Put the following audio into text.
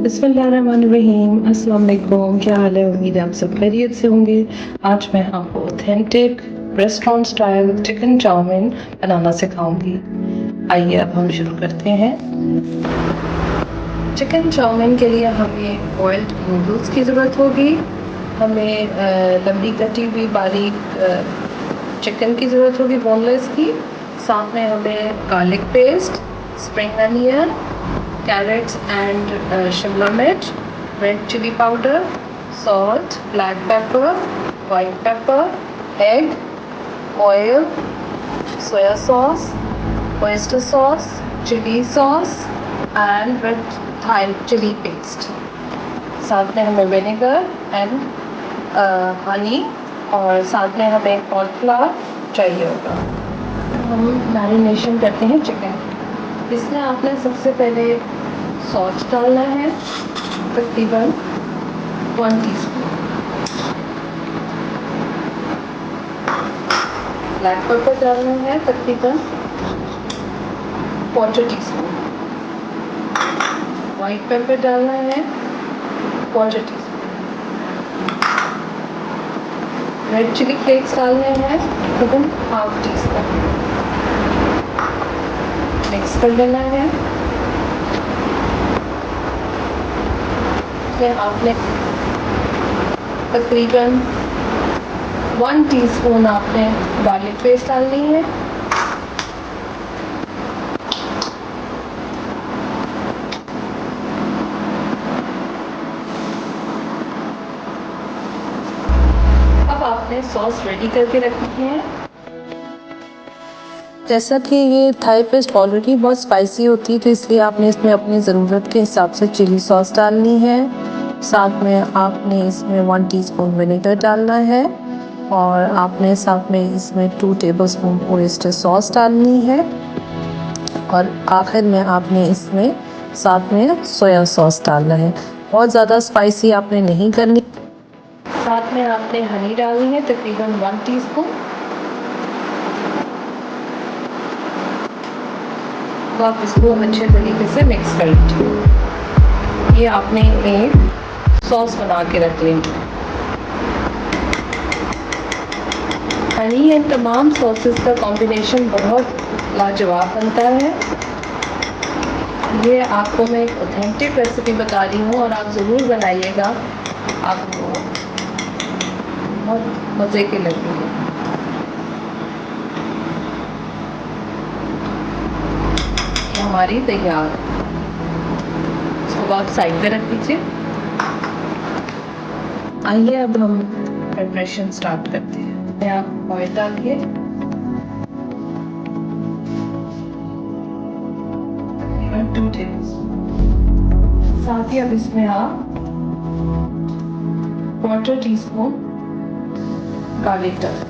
बिस्मिल्लाहिर्रहमानिर्रहीम, अस्सलाम वालेकुम। क्या हाल है? उम्मीद है आप सब खैरियत से होंगे। आज मैं आपको authentic restaurant style chicken chow mein बनाना सिखाऊंगी। आइए अब हम शुरू करते हैं। चिकन चाउमीन के लिए हमें बॉइल्ड नूडल्स की ज़रूरत होगी। हमें लंबी कटी हुई बारीक चिकन की ज़रूरत होगी, बोनलेस की। साथ में हमें garlic paste, spring onion, carrots and shimla mirch, red chili powder, salt, black pepper, white pepper, egg, oil, soya sauce, oyster sauce, chili sauce and red Thai chili paste. साथ में हमें विनेगर एंड हनी और साथ में हमें cornflour चाहिए होगा। हम मैरिनेशन करते हैं चिकन। इसमें आपने सबसे पहले सॉस डालना है, तकरीबन 1 टीस्पून। ब्लैक पेपर डालना है, तकरीबन 1/4 टीस्पून। वाइट पेपर डालना है 1/4 टीस्पून। रेड चिली फ्लेक्स डालने हैं तकरीबन 1/2 टीस्पून। मिक्स कर लेना है। इसमें आपने तकरीबन 1 टीस्पून आपने गार्लिक पेस्ट डालनी है। अब आपने सॉस रेडी करके रखनी है। जैसा कि ये थाई पेस्ट ऑलरेडी बहुत स्पाइसी होती है, तो इसलिए आपने इसमें अपनी ज़रूरत के हिसाब से चिली सॉस डालनी है। साथ में आपने इसमें 1 टीस्पून विनेगर डालना है और आपने साथ में इसमें 2 टेबलस्पून ओयस्टर सॉस डालनी है और आखिर में आपने इसमें साथ में सोया सॉस डालना है। बहुत ज़्यादा स्पाइसी आपने नहीं करनी। साथ में आपने हनी डालनी है, तकरीबन 1 टीस्पून। तो आप इसको अच्छे तरीके से मिक्स कर लीजिए। ये आपने एक सॉस बना के रख लेंगे। हनी एंड तमाम सॉसेस का कॉम्बिनेशन बहुत लाजवाब बनता है। ये आपको मैं एक ऑथेंटिक रेसिपी बता रही हूँ और आप ज़रूर बनाइएगा, आपको बहुत मज़े के लगेंगे। हमारी तैयार। इसको आप साइड पे रख दीजिए। आइए अब हम प्रिपरेशन स्टार्ट करते हैं। आप ऑयल डालिए, तकरीबन 2 टेबलस्पून। साथ ही अब इसमें आप 1/4 टीस्पून गार्लिक डालें।